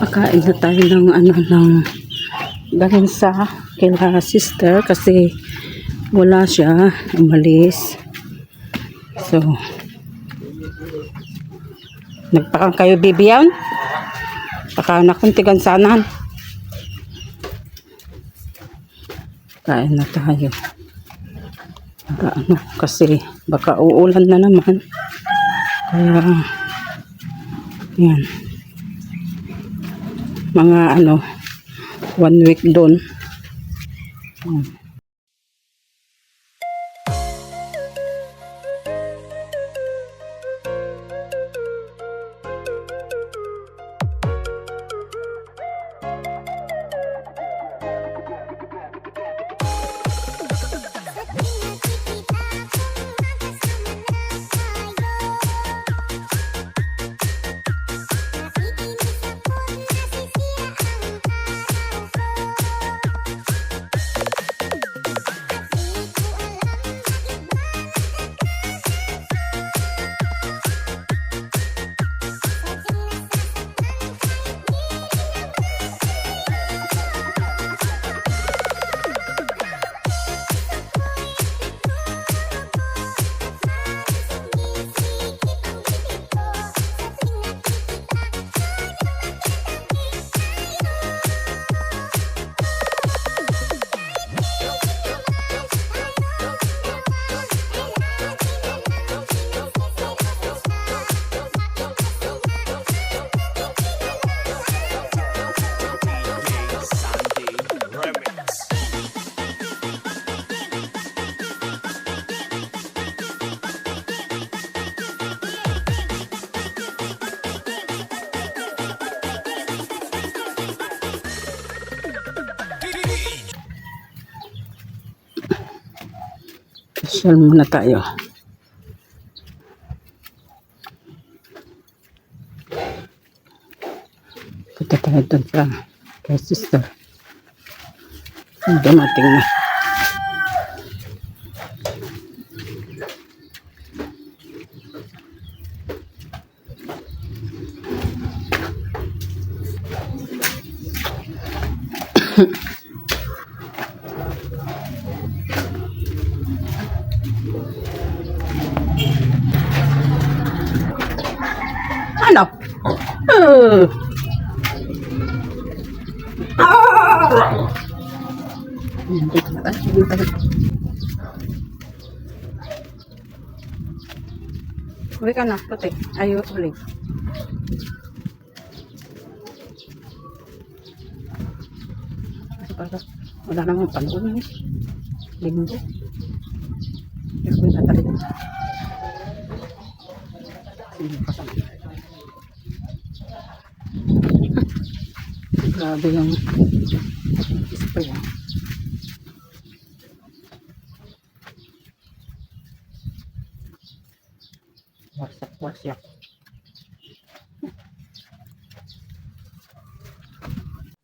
Pakain na tayo ng galing sa kila sister kasi wala siya, umalis. So, nagpakang kayo bibiyan? Pakain na kong tigansanan. Kain na tayo. Kasi baka uulan na naman. Kaya, yan. Mga 1 week doon. Social muna tayo. Punta tayo doon sa kay sister. Dumating na. Ano? Uwi ka na, puti. Ayaw ulit. Wala namang panahon eh. Linggo. Pero kung natalik. Grabe yung spray. Wasak.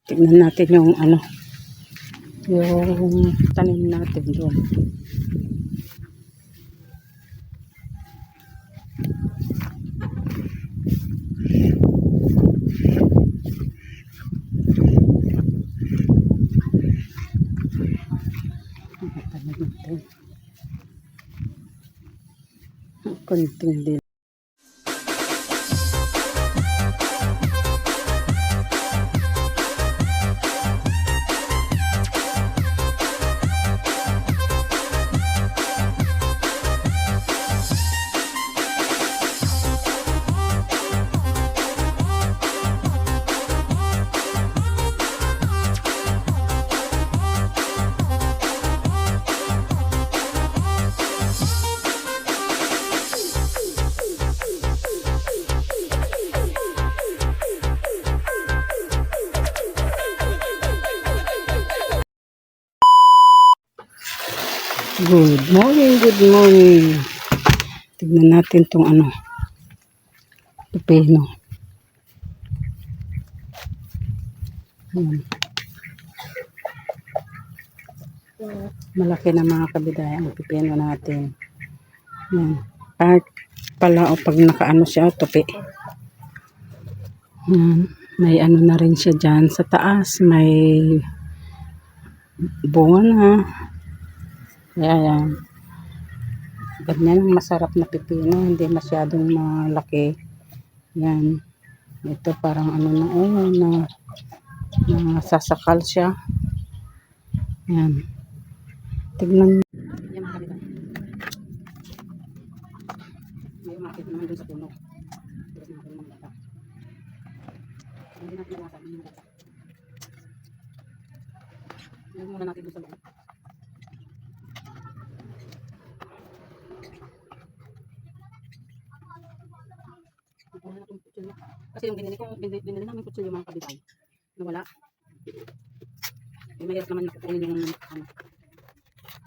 Tignan natin yung yung tanim natin doon. Kunting din. Good morning. Tignan natin tong pipino. Malaki na mga kabidaya ang pipino natin. Yan. At pala pag nakaano siya, tupi. Yan. May ano na rin siya dyan sa taas. May bunga na. Kaya yan. Ganyan ang masarap na pipino. Hindi masyadong malaki. Yan. Ito parang ano na na sasakal siya. Yan. Tignan nyo. Yan mga kapitay. May umakit naman dun sa puno. Tapos natin mga bata. Hindi natin nalasan yung bata. Hindi muna natin dun sa loob. Kasi yung binili namin kutsilyo mga kapitay. Nawala. Mahirap naman kukunin yung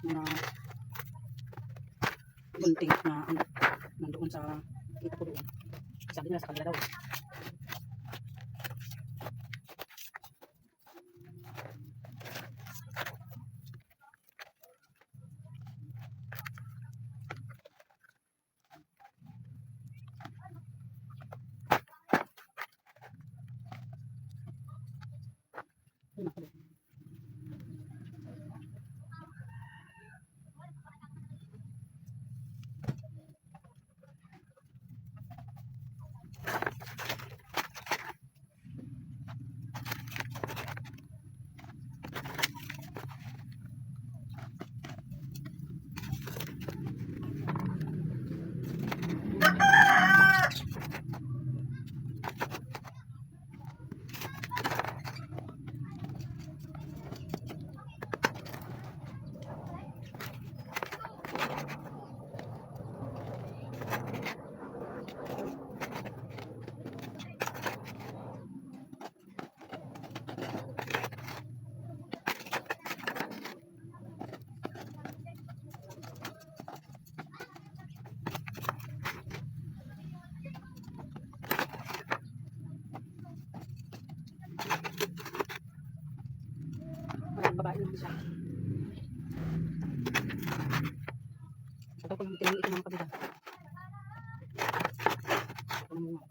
mga gunting na nandoon sa kita ko doon. Sabi nila sa kanila daw. Maraming babae lang siya. Ito kung tingin ito mga kapitay. Ito naman nga.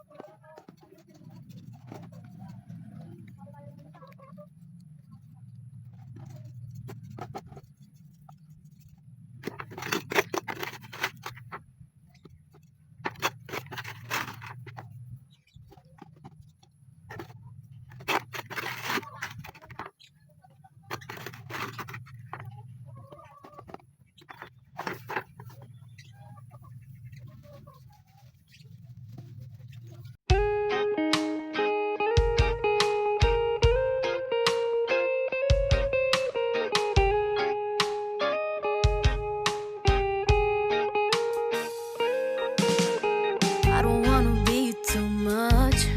I don't wanna be too much,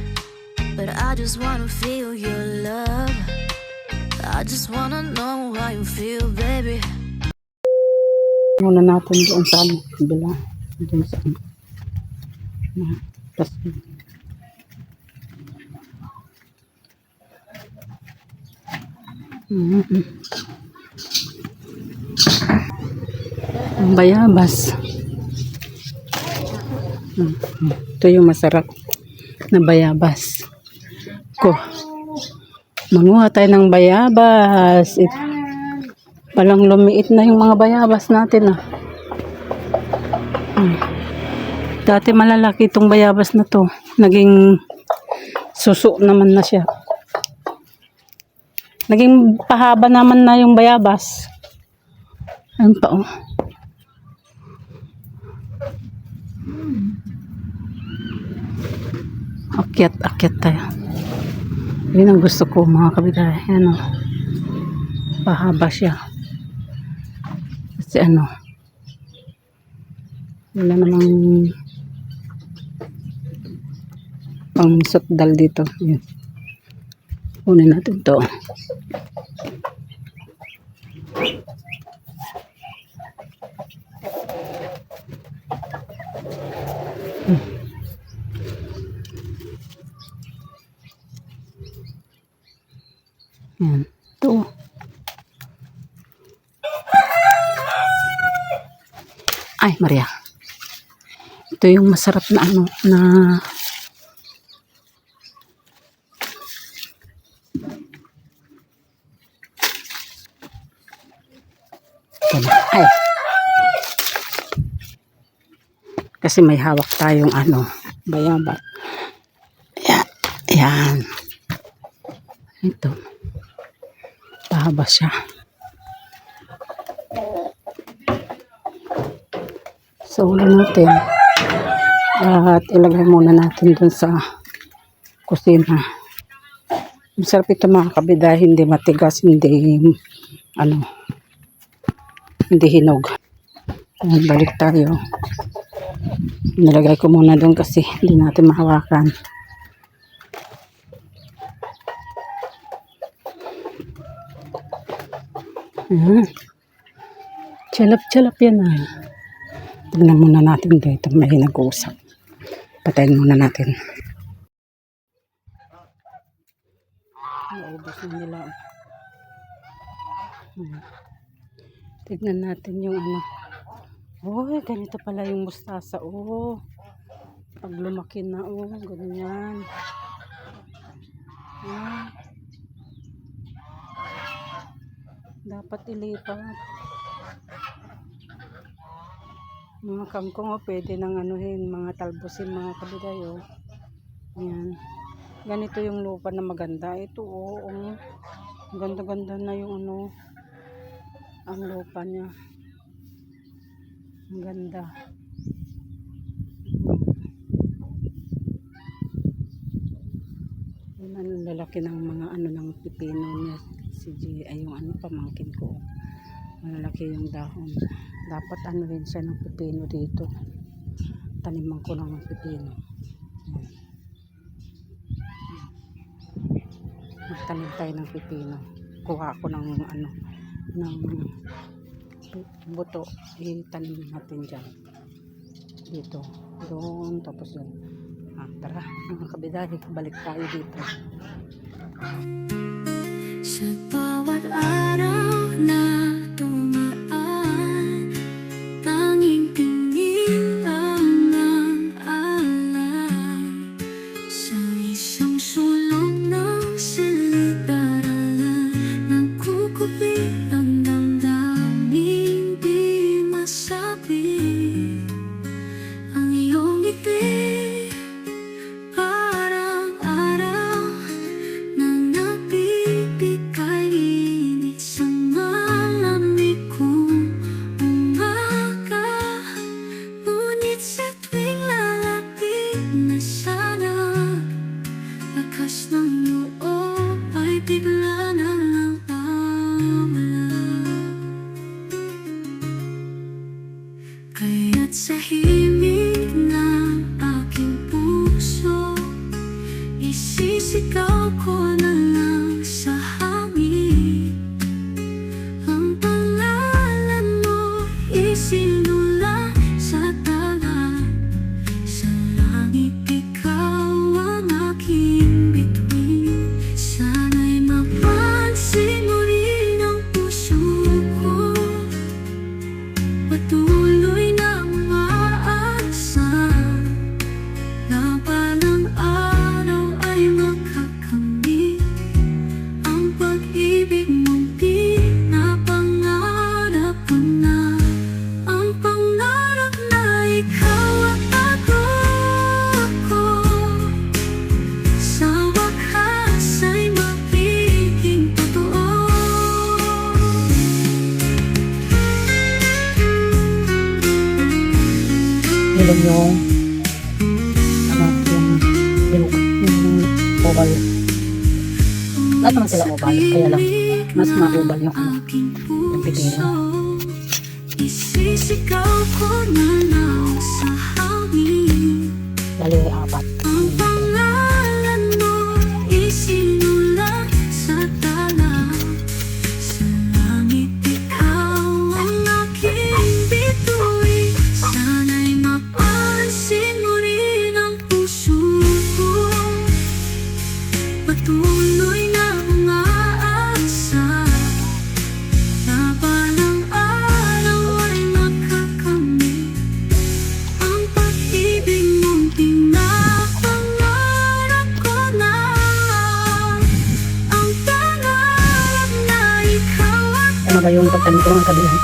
but I just wanna feel your love. I just wanna know how you feel, baby. Muna natin doon sa kabila. Doon sa tapos ang bayabas. Ito yung masarap na bayabas ko. Manguha tayo ng bayabas. Palang lumiit na yung mga bayabas natin. Dati malalaki itong bayabas na to. Naging suso naman na siya. Naging pahaba naman na yung bayabas. Ayun pa oh. Akyat tayo. Yun ang gusto ko mga kabitay. Ano, pahaba siya. Kasi ano, wala namang pang sukdal dito. Yun. Kunin natin to. Yan. Ito. Ay, Maria. Ito yung masarap na ano, na Ito na. Ay. Kasi may hawak tayong ano, bayaba. Ayan. Ayan. Ito. Pahaba siya. So, ulo natin. At ilagay muna natin dun sa kusina. Masarap ito mga kabida. Hindi matigas, hindi hindi hinog. Ayan, balik tayo. Nilagay ko muna dun kasi hindi natin mahawakan. Chalap-chalap yan ah. Tignan muna natin dito. May nag-uusap. Patayin muna natin. Naubos na nila. Tignan natin yung ano. Oh, ganito pala yung mustasa. Oh, pag lumaki na. Oh, ganyan. Ah. Dapat ilipat. Mga kangkong, oh, pwede nang anuhin, mga talbosin, mga kabiday, oh. Yan. Ganito yung lupa na maganda. Ito, oh, ganda-ganda na yung ano, ang lupa niya. Ang ganda. Yan ang lalaki ng mga ano ng pipino niya. Si G, ay yung ano, pamangkin ko. Malalaki yung dahon. Dapat ano rin siya ng pipino dito. Taniman ko ng pipino. Magtanim tayo ng pipino. Kuha ko ng ano, ng buto. Itanim natin dyan. Dito. Doon. Tapos yun. Tara. Mga kabidari. Balik tayo dito. Sa bawat araw na dumaan, tanging tingin lang ang alam. Sa isang sulok ng silid-aralan, nagkukubit ang damdaming di masabi. Ang iyong ngiti kaya't sa himig ng aking puso, isisigaw ko na lang sa hangin. Ang pangalan mo isinulat sa dagat, sa langit ikaw ang aking bituin. Sana'y mapansin mo rin ang puso ko, patuloy na umaasa na balang araw ay makakamit ang pag-ibig mong pinapangarap ko na. Ang pangarap na ikaw at ako sa wakas ay magiging totoo. Ilog yung ano, yung bilog, yung oval. Lahat naman sila oval, kaya lang mas ma-oval yung ano, yung pipino. Isisigaw ko na lang sa hangin. Lalo yung apat. Ang pangalan mo isinulat sa dagat, sa langit ikaw ang aking bituin. Sana'y mapansin mo rin ang puso ko, patuloy na umaasa na balang araw ay makakamit ang pag-ibig mong pinapangarap ko na. Ang pangarap na ikaw at Ano ba yung pagtanim ko ng kabilang?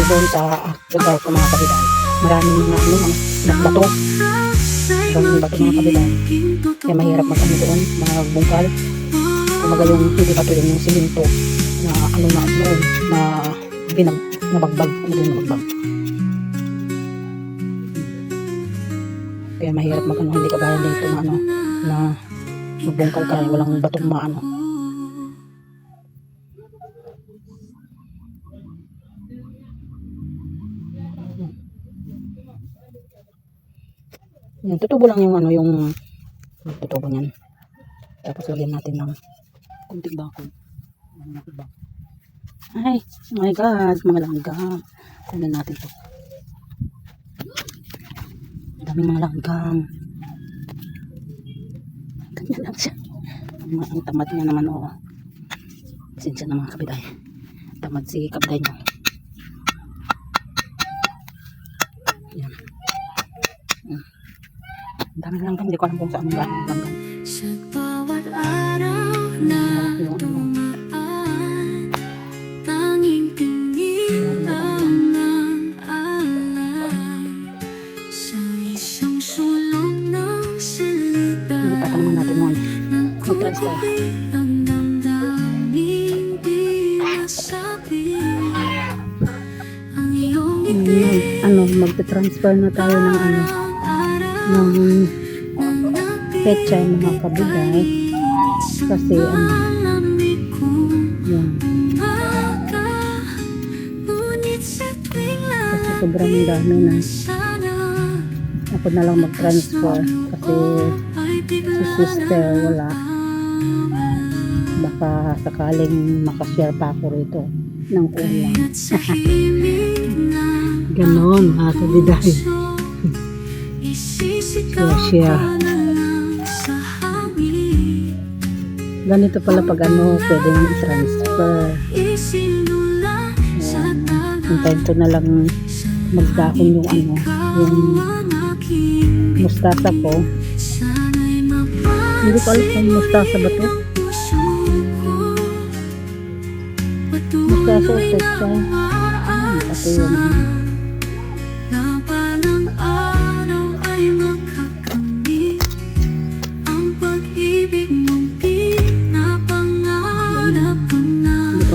doon sa lugar ko mga kabiday. Maraming mga ano, mga bato. Maraming bato mga kabiday. Kaya mahirap mag-ano doon, magbungkal. Kumaga yung hindi bato yun, yung siminto na ano na noon, na nabagbag. Ano doon nabagbag. Kaya mahirap mag-ano, hindi kagaya dito na ano, na magbungkal ka, walang batong maano. Yan, tutubo lang yung ano, yung tutubo niyan. Tapos lagyan natin ng kunting bakod. Ay, oh my God, mga langgam. Kunin natin to. Daming mga langgam. Ganyan lang siya. Ang tamad niya naman, oo. Sinsya na mga kabiday. Tamad si kabiday niya. Yan. Ang daming langgam. Hindi ko alam kung saan galing langgam. Sa bawat araw na dumaan, tanging tingin lang ng alam sa isang sulong ng silita. Hindi pa naman natin noon. Mag-transfer. Ang damdaming di nasabi, ang iyong ngiti. Ano, mag-transfer na tayo ng ano, ng petsa mga kabiday. Kasi ano, yan. Kasi sobrang dami na. Ako na lang mag-transfer kasi si sister wala. Baka sakaling makashare pa ako rito ng ulam. Ganon mga kabiday. Share. Ganito pala pag ano, pwedeng i-transfer. Hintayin ko na lang magdahon yung ano, yung mustasa ko. Hindi ko alam kung mustasa ba to. Mustasa o petsa. Ito yung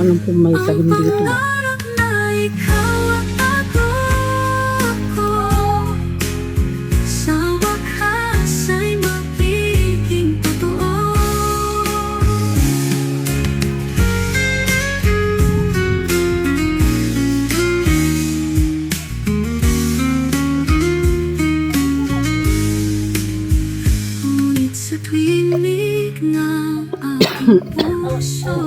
alam kung may saging dito.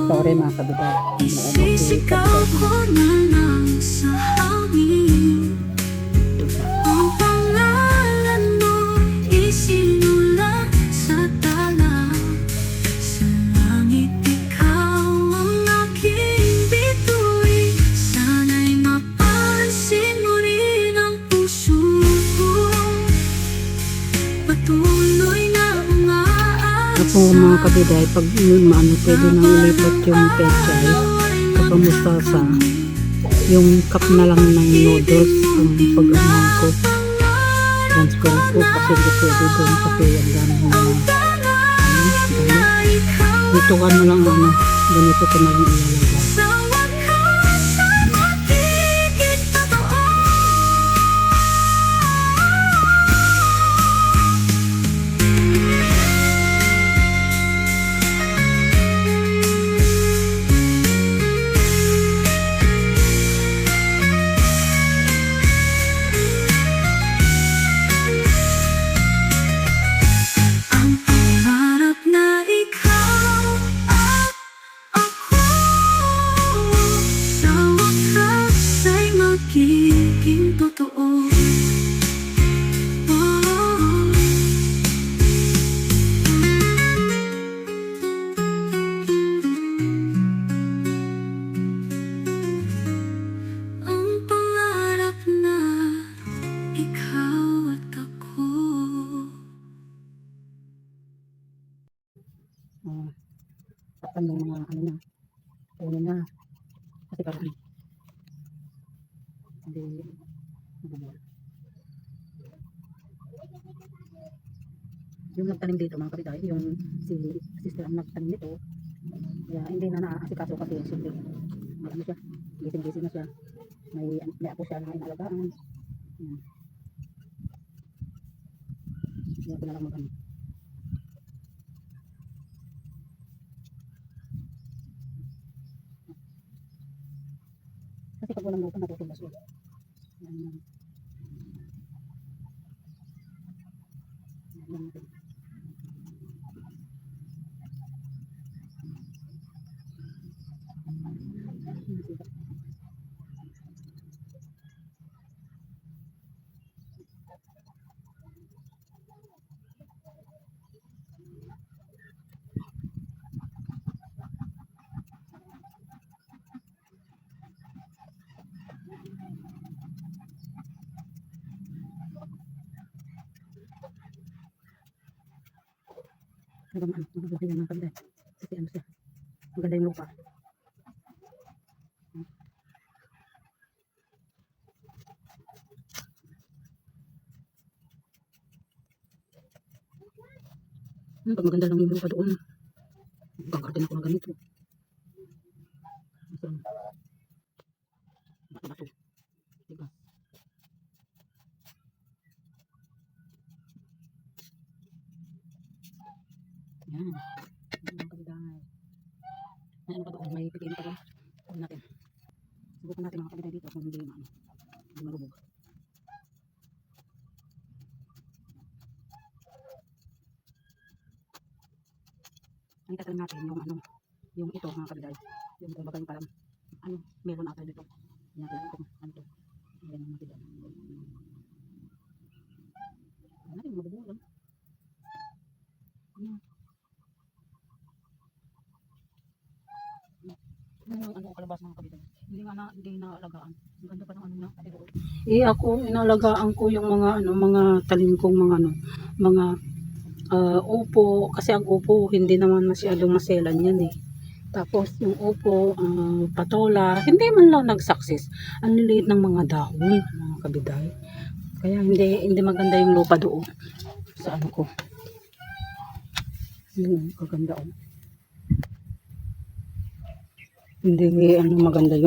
Sorry mga kabiday. Sisigaw ko na lang sa hangin, ang pangalan mo isinulat sa tala. Sa langit ikaw ang aking bituin, sana'y mapansin mo rin ang puso ko. Patuloy na ako mga kabiday, pag maano, pwede nang ilipat yung pechay kapag mustasa, yung cup na lang ng noodles ang pag-amahan ko, transfer ko kasi hindi pwede doon kasi ang dami na dito ka na lang ano, ganito ko na lang ilalagay. magiging totoo. Ang pangarap na ikaw at ako. Ano mga ano na, puno na. Kasi parang Hindi mabubuhay. Yung nagtanim dito mga kapitay, yung si sister ang nagtanim nito, kaya hindi na naaasikaso kasi siyempre ano siya, gising-gising na siya, may ako siya na inaalagaan. Yan. Hindi ko na lang magano. Kasi pag walang lupa natutulas yun. Yan yan. Yan yan natin. Hanggang ano, mabubuhay yan mga kapitay. Kasi ano siya, maganda yung lupa. Pag maganda lang yung lupa doon, gagawin ako ng ganito. So, bato-bato. Diba? Yan. Yan ang kapitay. May ano pa doon, may pipino pa doon. Huwag natin. Subukan natin mga kapitay dito kung hindi marubog. Ang itatanong natin yung ano, yung ito mga kapitay. Yung kumbaga yung parang, ano, meron ata dito. Yan natin kung ano to. Ayan ang natin. Ano natin, mabubuhay lang. Ano kalabas mga kapitay. Hindi na alagaan. Ang ganda pa ng ano na. Ako inalagaan ko yung mga talim kong mga upo, kasi ang upo hindi naman masyadong maselan yan eh. Tapos yung upo, patola, hindi man lang nag-success. Ang liliit ng mga dahon, mga kabiday. Kaya hindi maganda yung lupa doon sa ano ko. Yung kaganda oh. Hindi maganda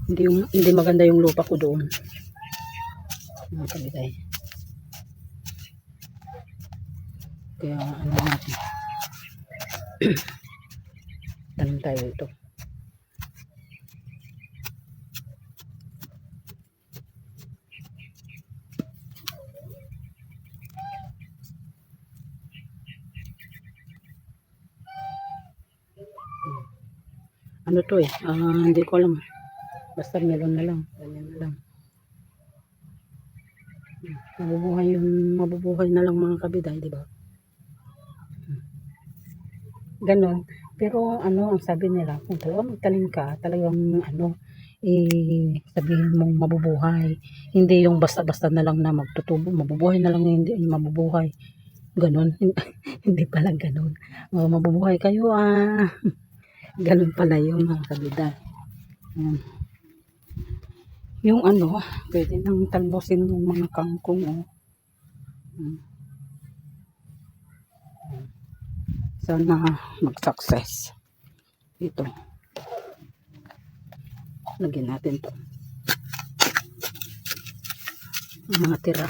hindi maganda yung lupa ko doon. Mga kabiday. Kaya ano natin. Tanim tayo ito. Ano to eh, hindi ko alam. Basta melon na lang, ganyan na lang. Mabubuhay na lang mga kabiday, di ba? Ganon. Pero ano, ang sabi nila, kung talagang magtanim ka, talagang sabihin mong mabubuhay. Hindi yung basta-basta na lang na magtutubo, mabubuhay na lang, hindi mabubuhay. Ganon. Hindi pala ganon. Mabubuhay kayo ganun pala yung mga kabiday. Yung ano, pwede nang talbosin ng mga kangkong oh. Sana mag-success. Ito. Lagyan natin to. Mga tira.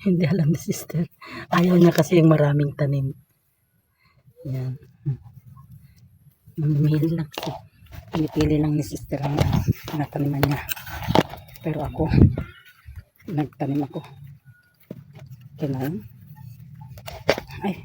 Hindi alam ni sister. Ayaw niya kasi yung maraming tanim. Yan. Mamili lang kasi. Pinipili lang ni sister ang nataniman niya. Pero ako, nagtanim ako. Kailangan. Ay.